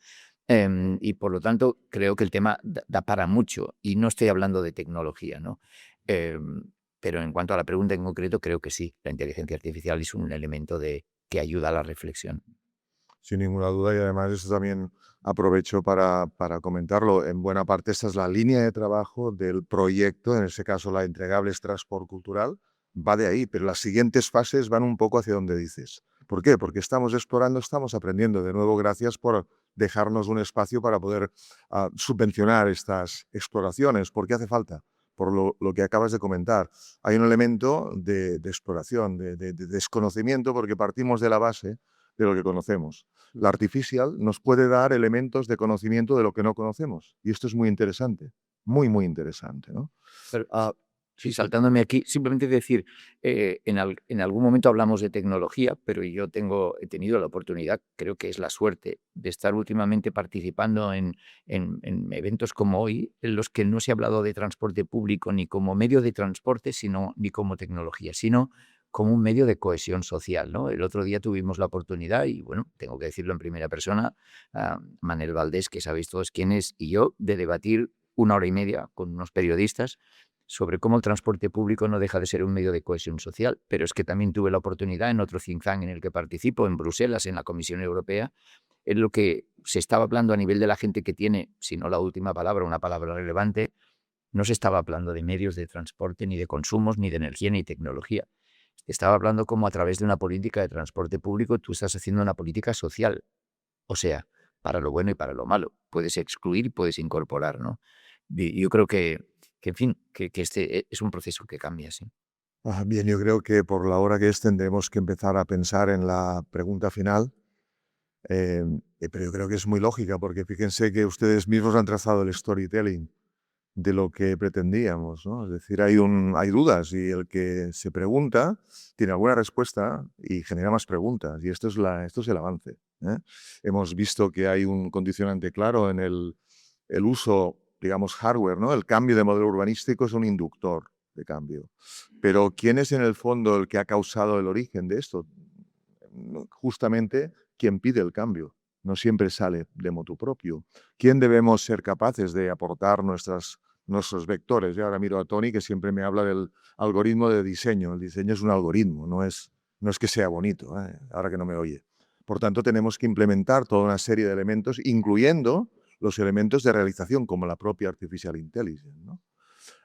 Y por lo tanto, creo que el tema da para mucho. Y no estoy hablando de tecnología, ¿no? Pero en cuanto a la pregunta en concreto, creo que sí, la inteligencia artificial es un elemento que ayuda a la reflexión. Sin ninguna duda, y además esto también aprovecho para comentarlo. En buena parte esta es la línea de trabajo del proyecto, en ese caso la Entregables Transport Cultural, va de ahí, pero las siguientes fases van un poco hacia donde dices. ¿Por qué? Porque estamos explorando, estamos aprendiendo. De nuevo, gracias por dejarnos un espacio para poder subvencionar estas exploraciones. ¿Por qué hace falta? Por lo que acabas de comentar. Hay un elemento de exploración, de desconocimiento, porque partimos de la base de lo que conocemos. La artificial nos puede dar elementos de conocimiento de lo que no conocemos. Y esto es muy interesante, muy, muy interesante, ¿no? Pero, sí, saltándome aquí, simplemente decir, en algún momento hablamos de tecnología, pero yo he tenido la oportunidad, creo que es la suerte, de estar últimamente participando en eventos como hoy, en los que no se ha hablado de transporte público ni como medio de transporte, ni como tecnología, sino como un medio de cohesión social, ¿no? El otro día tuvimos la oportunidad, y bueno, tengo que decirlo en primera persona, Manel Valdés, que sabéis todos quién es, y yo, de debatir 1 hora y media con unos periodistas sobre cómo el transporte público no deja de ser un medio de cohesión social. Pero es que también tuve la oportunidad en otro think tank en el que participo, en Bruselas, en la Comisión Europea, en lo que se estaba hablando a nivel de la gente que tiene, si no la última palabra, una palabra relevante. No se estaba hablando de medios de transporte, ni de consumos, ni de energía, ni tecnología. Estaba hablando como a través de una política de transporte público tú estás haciendo una política social. O sea, para lo bueno y para lo malo. Puedes excluir y puedes incorporar, ¿no? Y yo creo que en fin, que este es un proceso que cambia, sí. Bien, yo creo que por la hora que es tendremos que empezar a pensar en la pregunta final, pero yo creo que es muy lógica, porque fíjense que ustedes mismos han trazado el storytelling de lo que pretendíamos, ¿no? Es decir, hay dudas y el que se pregunta tiene alguna respuesta y genera más preguntas, y esto es el avance, ¿eh? Hemos visto que hay un condicionante claro en el uso, digamos, hardware, ¿no? El cambio de modelo urbanístico es un inductor de cambio. Pero ¿quién es en el fondo el que ha causado el origen de esto? Justamente quien pide el cambio. No siempre sale de motu propio. ¿Quién debemos ser capaces de aportar nuestros vectores? Yo ahora miro a Tony, que siempre me habla del algoritmo de diseño. El diseño es un algoritmo, no es que sea bonito, ahora que no me oye. Por tanto, tenemos que implementar toda una serie de elementos, incluyendo los elementos de realización, como la propia Artificial Intelligence, ¿no?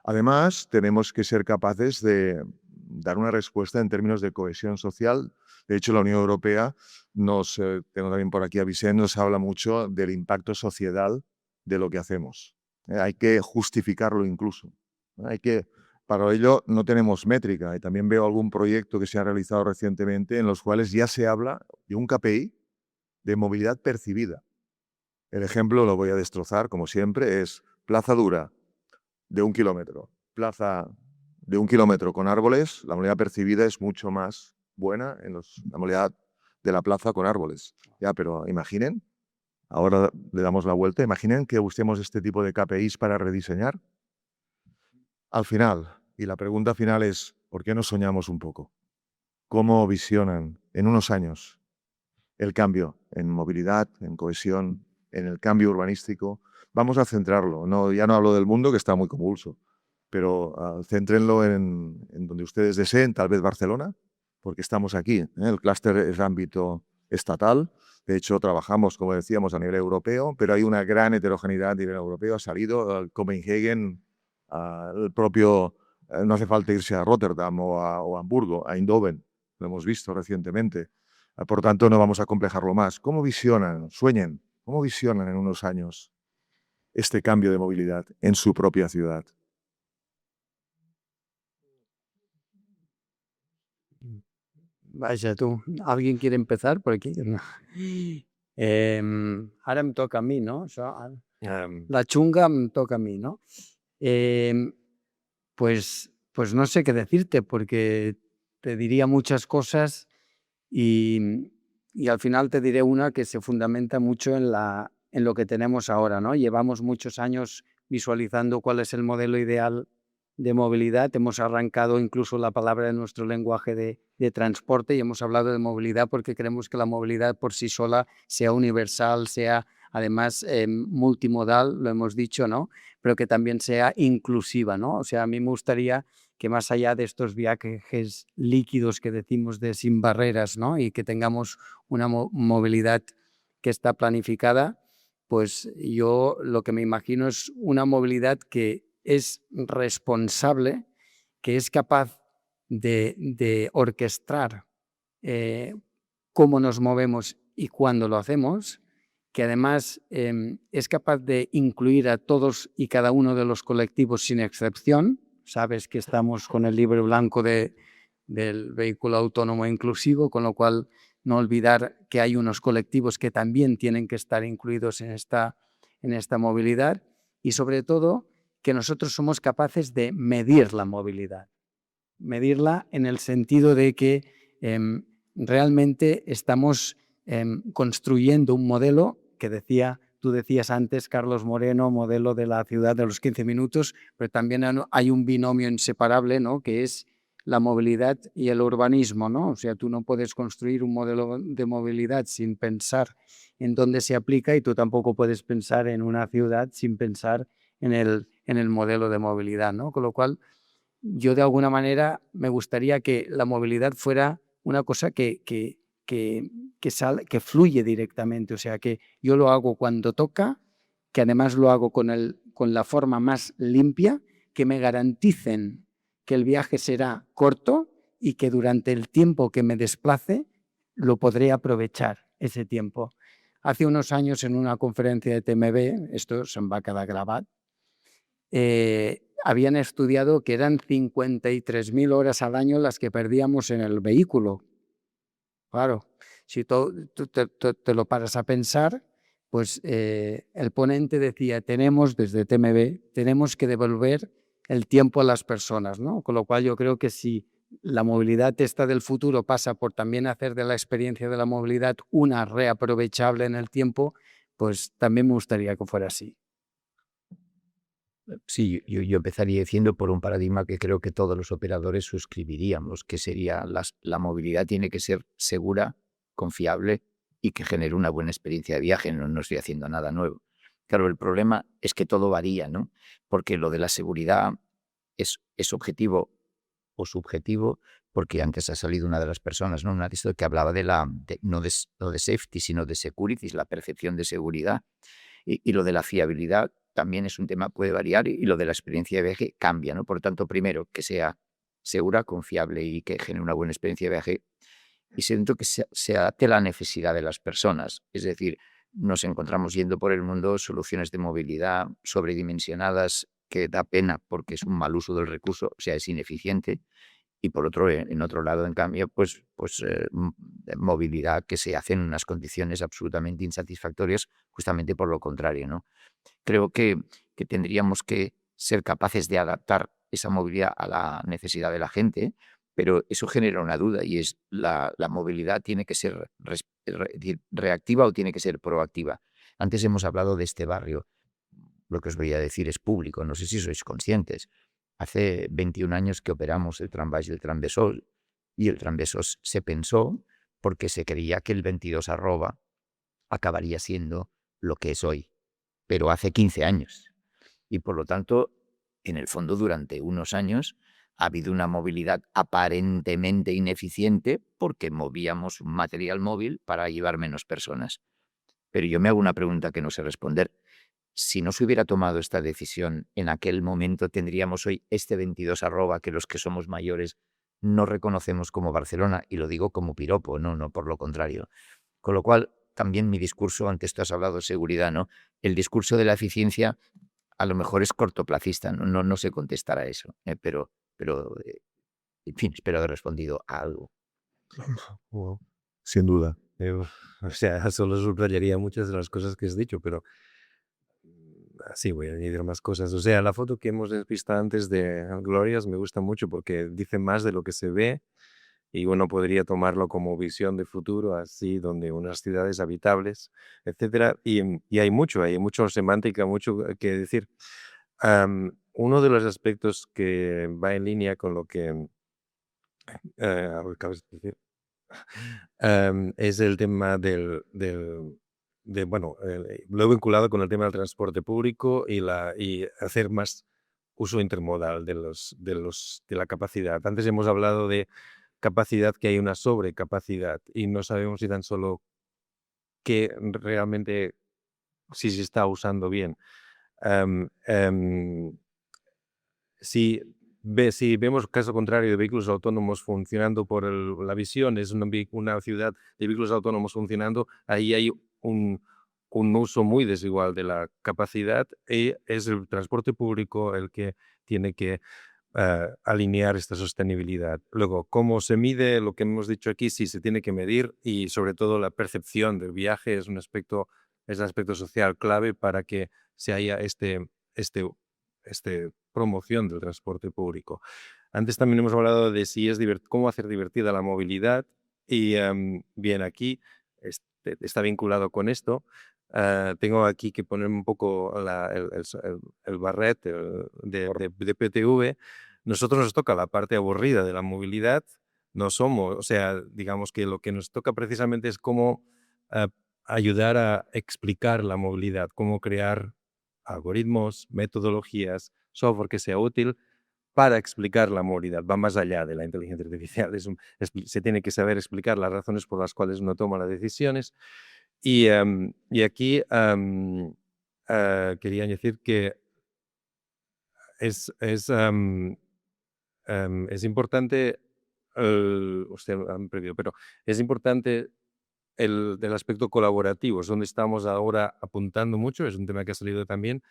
Además, tenemos que ser capaces de dar una respuesta en términos de cohesión social. De hecho, la Unión Europea tengo también por aquí a Vicente, nos habla mucho del impacto sociedad de lo que hacemos. Hay que justificarlo incluso. Para ello no tenemos métrica. Y también veo algún proyecto que se ha realizado recientemente en los cuales ya se habla de un KPI de movilidad percibida. El ejemplo lo voy a destrozar, como siempre, es plaza dura de 1 kilómetro. Plaza de 1 kilómetro con árboles, la movilidad percibida es mucho más buena en la movilidad de la plaza con árboles. Ya, pero imaginen, ahora le damos la vuelta, imaginen que usemos este tipo de KPIs para rediseñar. Al final, y la pregunta final es, ¿por qué no soñamos un poco? ¿Cómo visionan en unos años el cambio en movilidad, en cohesión, en el cambio urbanístico? Vamos a centrarlo. Ya no hablo del mundo, que está muy convulso, pero céntrenlo en donde ustedes deseen, tal vez Barcelona, porque estamos aquí. El clúster es ámbito estatal. De hecho, trabajamos, como decíamos, a nivel europeo, pero hay una gran heterogeneidad a nivel europeo. Ha salido Copenhagen, el propio, no hace falta irse a Rotterdam o a Hamburgo, a Eindhoven, lo hemos visto recientemente. Por tanto, no vamos a complejarlo más. ¿Cómo visionan, sueñen, cómo visionan en unos años este cambio de movilidad en su propia ciudad? Vaya tú, ¿alguien quiere empezar por aquí? Ahora me toca a mí, ¿no? La chunga me toca a mí, ¿no? Pues no sé qué decirte, porque te diría muchas cosas y al final te diré una que se fundamenta mucho en lo que tenemos ahora, ¿no? Llevamos muchos años visualizando cuál es el modelo ideal de movilidad. Hemos arrancado incluso la palabra de nuestro lenguaje de transporte y hemos hablado de movilidad porque creemos que la movilidad por sí sola sea universal, sea además multimodal, lo hemos dicho, ¿no? Pero que también sea inclusiva, ¿no? O sea, a mí me gustaría que más allá de estos viajes líquidos que decimos de sin barreras, ¿no? Y que tengamos una movilidad que está planificada, pues yo lo que me imagino es una movilidad que es responsable, que es capaz de orquestar cómo nos movemos y cuándo lo hacemos, que además es capaz de incluir a todos y cada uno de los colectivos sin excepción. Sabes que estamos con el libro blanco del vehículo autónomo inclusivo, con lo cual no olvidar que hay unos colectivos que también tienen que estar incluidos en esta movilidad y sobre todo que nosotros somos capaces de medir la movilidad. Medirla en el sentido de que realmente estamos construyendo un modelo que tú decías antes, Carlos Moreno, modelo de la ciudad de los 15 minutos, pero también hay un binomio inseparable, ¿no? Que es la movilidad y el urbanismo, ¿no? O sea, tú no puedes construir un modelo de movilidad sin pensar en dónde se aplica y tú tampoco puedes pensar en una ciudad sin pensar en el modelo de movilidad, ¿no? Con lo cual, yo de alguna manera me gustaría que la movilidad fuera una cosa que fluye directamente, o sea, que yo lo hago cuando toca, que además lo hago con la forma más limpia, que me garanticen que el viaje será corto y que durante el tiempo que me desplace lo podré aprovechar ese tiempo. Hace unos años en una conferencia de TMB, esto se va a quedar grabado, habían estudiado que eran 53.000 horas al año las que perdíamos en el vehículo. Claro, si tú te lo paras a pensar, pues el ponente decía, desde TMB, tenemos que devolver el tiempo a las personas, ¿no? Con lo cual yo creo que si la movilidad esta del futuro pasa por también hacer de la experiencia de la movilidad una reaprovechable en el tiempo, pues también me gustaría que fuera así. Sí, yo empezaría diciendo por un paradigma que creo que todos los operadores suscribiríamos, que sería la movilidad tiene que ser segura, confiable y que genere una buena experiencia de viaje. No estoy haciendo nada nuevo. Claro, el problema es que todo varía, ¿no? Porque lo de la seguridad es objetivo o subjetivo, porque antes ha salido una de las personas, ¿no? Una de esto que hablaba no de safety, sino de security, la percepción de seguridad. Y lo de la fiabilidad también es un tema, puede variar, y lo de la experiencia de viaje cambia, ¿no? Por tanto, primero, que sea segura, confiable y que genere una buena experiencia de viaje. Y siento que se adapte a la necesidad de las personas. Es decir, nos encontramos yendo por el mundo soluciones de movilidad sobredimensionadas que da pena porque es un mal uso del recurso, o sea, es ineficiente. Y por en otro lado, en cambio, movilidad que se hace en unas condiciones absolutamente insatisfactorias, justamente por lo contrario, ¿no? Creo que tendríamos que ser capaces de adaptar esa movilidad a la necesidad de la gente, pero eso genera una duda y es la movilidad tiene que ser reactiva o tiene que ser proactiva. Antes hemos hablado de este barrio. Lo que os voy a decir es público, no sé si sois conscientes. Hace 21 años que operamos el tramvay y el Transbesòs, y el Transbesòs se pensó porque se creía que el 22@ acabaría siendo lo que es hoy, pero hace 15 años. Y por lo tanto, en el fondo, durante unos años ha habido una movilidad aparentemente ineficiente porque movíamos un material móvil para llevar menos personas. Pero yo me hago una pregunta que no sé responder. Si no se hubiera tomado esta decisión en aquel momento, tendríamos hoy este 22@ que los que somos mayores no reconocemos como Barcelona, y lo digo como piropo, no por lo contrario. Con lo cual, también mi discurso, antes tú has hablado de seguridad, ¿no? El discurso de la eficiencia a lo mejor es cortoplacista, no sé contestar a eso, pero en fin, espero haber respondido a algo. Wow, sin duda. O sea, solo subrayaría muchas de las cosas que has dicho, pero así voy a añadir más cosas. O sea, la foto que hemos visto antes de Glorias me gusta mucho porque dice más de lo que se ve y uno podría tomarlo como visión de futuro, así, donde unas ciudades habitables, etcétera. Y hay mucho semántica, mucho que decir. Uno de los aspectos que va en línea con lo que acabas de decir es el tema lo he vinculado con el tema del transporte público y hacer más uso intermodal de la capacidad. Antes hemos hablado de capacidad, que hay una sobrecapacidad y no sabemos si tan solo que realmente si se está usando bien. Em, em, si vemos caso contrario de vehículos autónomos funcionando la visión, es una ciudad de vehículos autónomos funcionando, ahí hay un uso muy desigual de la capacidad y es el transporte público el que tiene que alinear esta sostenibilidad. Luego, ¿cómo se mide? Lo que hemos dicho aquí, sí se tiene que medir y sobre todo la percepción del viaje es un aspecto social clave para que se haya este promoción del transporte público. Antes también hemos hablado de cómo hacer divertida la movilidad y bien, aquí está vinculado con esto. Tengo aquí que poner un poco el barret de PTV. Nosotros nos toca la parte aburrida de la movilidad. No somos, o sea, digamos que lo que nos toca precisamente es cómo ayudar a explicar la movilidad, cómo crear algoritmos, metodologías, software que sea útil para explicar la movilidad. Va más allá de la inteligencia artificial. Se tiene que saber explicar las razones por las cuales uno toma las decisiones. Y aquí quería decir que es importante, usted han perdido, pero es importante del aspecto colaborativo, es donde estamos ahora apuntando mucho, es un tema que ha salido también,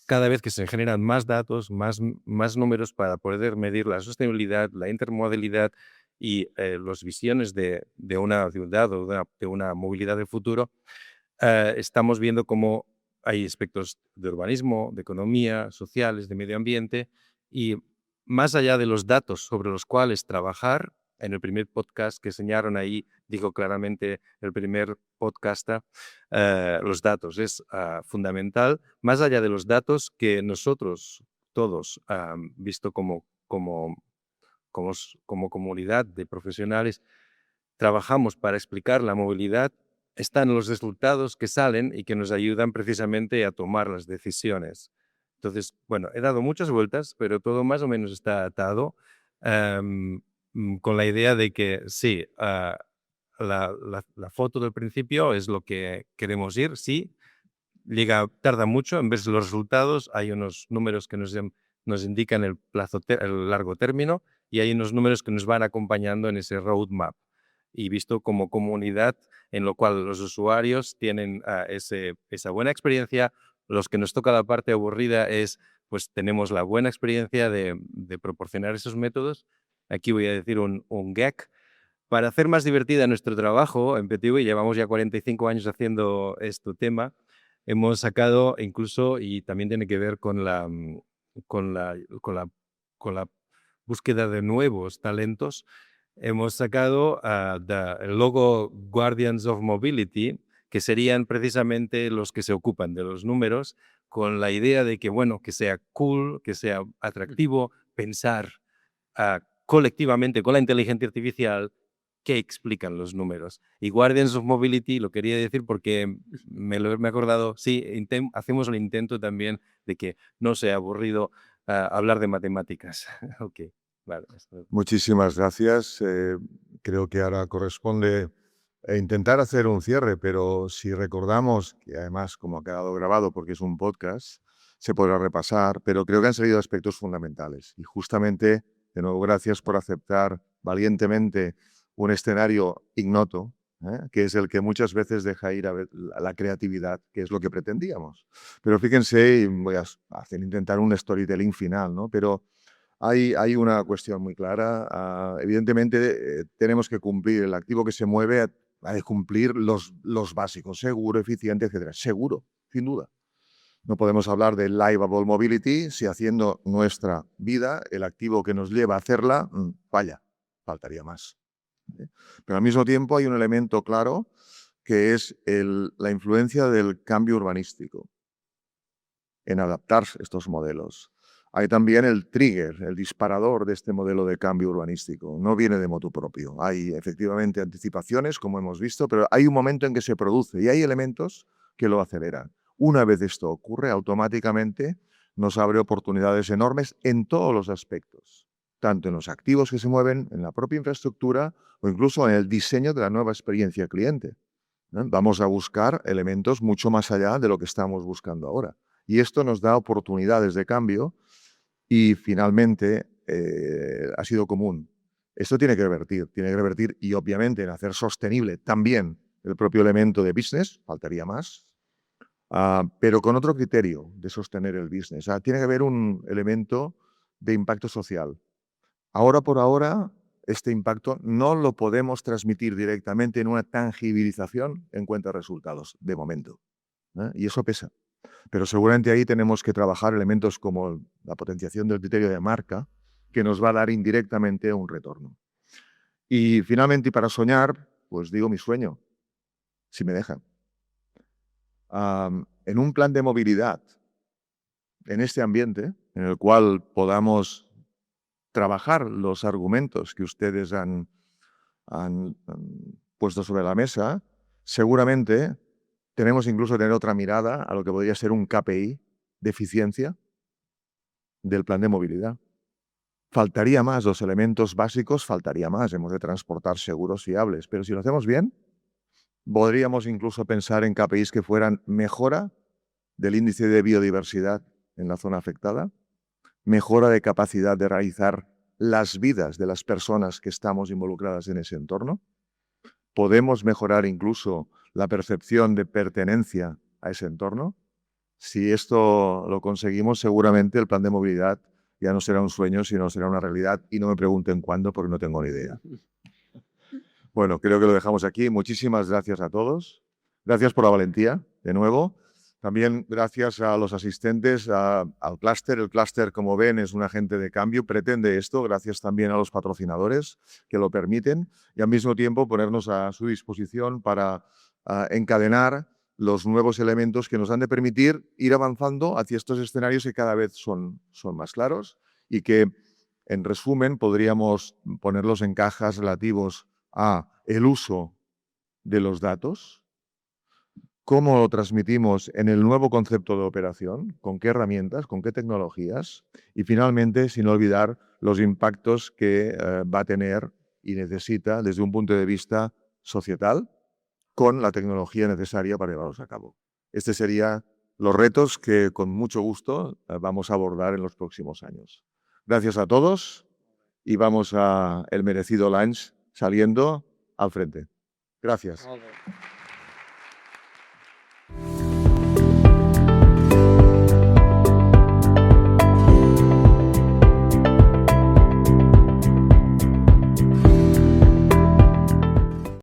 cada vez que se generan más datos, más números para poder medir la sostenibilidad, la intermodalidad y las visiones de una ciudad o de una movilidad del futuro, estamos viendo cómo hay aspectos de urbanismo, de economía, sociales, de medio ambiente, y más allá de los datos sobre los cuales trabajar, en el primer podcast que enseñaron ahí, dijo claramente el primer podcaster, los datos es fundamental, más allá de los datos que nosotros todos, visto como comunidad de profesionales, trabajamos para explicar la movilidad, están los resultados que salen y que nos ayudan precisamente a tomar las decisiones. Entonces, bueno, he dado muchas vueltas, pero todo más o menos está atado con la idea de que sí, la foto del principio es lo que queremos ir, sí, tarda mucho en ver los resultados, hay unos números que nos nos indican el el largo término, y hay unos números que nos van acompañando en ese roadmap. Y visto como comunidad en lo cual los usuarios tienen esa buena experiencia, los que nos toca la parte aburrida es, pues tenemos la buena experiencia de proporcionar esos métodos. Aquí voy a decir un gag. Para hacer más divertida nuestro trabajo en PTV, llevamos ya 45 años haciendo este tema, hemos sacado incluso, y también tiene que ver con la, con la, con la, con la búsqueda de nuevos talentos, hemos sacado el logo Guardians of Mobility, que serían precisamente los que se ocupan de los números, con la idea de que, bueno, que sea cool, que sea atractivo pensar colectivamente con la inteligencia artificial qué explican los números. Y Guardians of Mobility lo quería decir porque me he acordado, sí, hacemos el intento también de que no sea aburrido hablar de matemáticas. Ok, vale. Muchísimas gracias. Creo que ahora corresponde intentar hacer un cierre, pero si recordamos, que además como ha quedado grabado porque es un podcast, se podrá repasar, pero creo que han salido aspectos fundamentales. Y justamente, de nuevo, gracias por aceptar valientemente un escenario ignoto, que es el que muchas veces deja ir a ver la creatividad, que es lo que pretendíamos. Pero fíjense, y voy a intentar un storytelling final, ¿no? Pero hay una cuestión muy clara. Evidentemente, tenemos que cumplir, el activo que se mueve ha de cumplir los básicos, seguro, eficiente, etcétera. Seguro, sin duda. No podemos hablar de livable mobility si haciendo nuestra vida, el activo que nos lleva a hacerla, falla. Faltaría más. Pero al mismo tiempo hay un elemento claro que es la influencia del cambio urbanístico en adaptar estos modelos. Hay también el trigger, el disparador de este modelo de cambio urbanístico. No viene de motu propio. Hay efectivamente anticipaciones, como hemos visto, pero hay un momento en que se produce y hay elementos que lo aceleran. Una vez esto ocurre, automáticamente nos abre oportunidades enormes en todos los aspectos, tanto en los activos que se mueven, en la propia infraestructura o incluso en el diseño de la nueva experiencia cliente. Vamos a buscar elementos mucho más allá de lo que estamos buscando ahora. Y esto nos da oportunidades de cambio y finalmente ha sido común. Esto tiene que revertir y obviamente en hacer sostenible también el propio elemento de business, faltaría más, pero con otro criterio de sostener el business. Tiene que haber un elemento de impacto social. Ahora por ahora, este impacto no lo podemos transmitir directamente en una tangibilización en cuenta de resultados, de momento. Y eso pesa. Pero seguramente ahí tenemos que trabajar elementos como la potenciación del criterio de marca, que nos va a dar indirectamente un retorno. Y finalmente, y para soñar, pues digo mi sueño, si me dejan. En un plan de movilidad, en este ambiente, en el cual podamos trabajar los argumentos que ustedes han puesto sobre la mesa, seguramente tenemos incluso que tener otra mirada a lo que podría ser un KPI de eficiencia del plan de movilidad. Faltaría más, los elementos básicos faltaría más. Hemos de transportar seguros fiables, pero si lo hacemos bien, podríamos incluso pensar en KPIs que fueran mejora del índice de biodiversidad en la zona afectada, mejora de capacidad de realizar las vidas de las personas que estamos involucradas en ese entorno. Podemos mejorar incluso la percepción de pertenencia a ese entorno. Si esto lo conseguimos, seguramente el plan de movilidad ya no será un sueño, sino será una realidad. Y no me pregunten cuándo, porque no tengo ni idea. Bueno, creo que lo dejamos aquí. Muchísimas gracias a todos. Gracias por la valentía, de nuevo. También gracias a los asistentes, al clúster. El clúster, como ven, es un agente de cambio, pretende esto. Gracias también a los patrocinadores que lo permiten y al mismo tiempo ponernos a su disposición para encadenar los nuevos elementos que nos han de permitir ir avanzando hacia estos escenarios que cada vez son más claros y que, en resumen, podríamos ponerlos en cajas relativos a el uso de los datos, cómo lo transmitimos en el nuevo concepto de operación, con qué herramientas, con qué tecnologías y finalmente, sin olvidar, los impactos que va a tener y necesita desde un punto de vista societal con la tecnología necesaria para llevarlos a cabo. Este sería los retos que con mucho gusto vamos a abordar en los próximos años. Gracias a todos y vamos a el merecido lunch saliendo al frente. Gracias. Molt bé.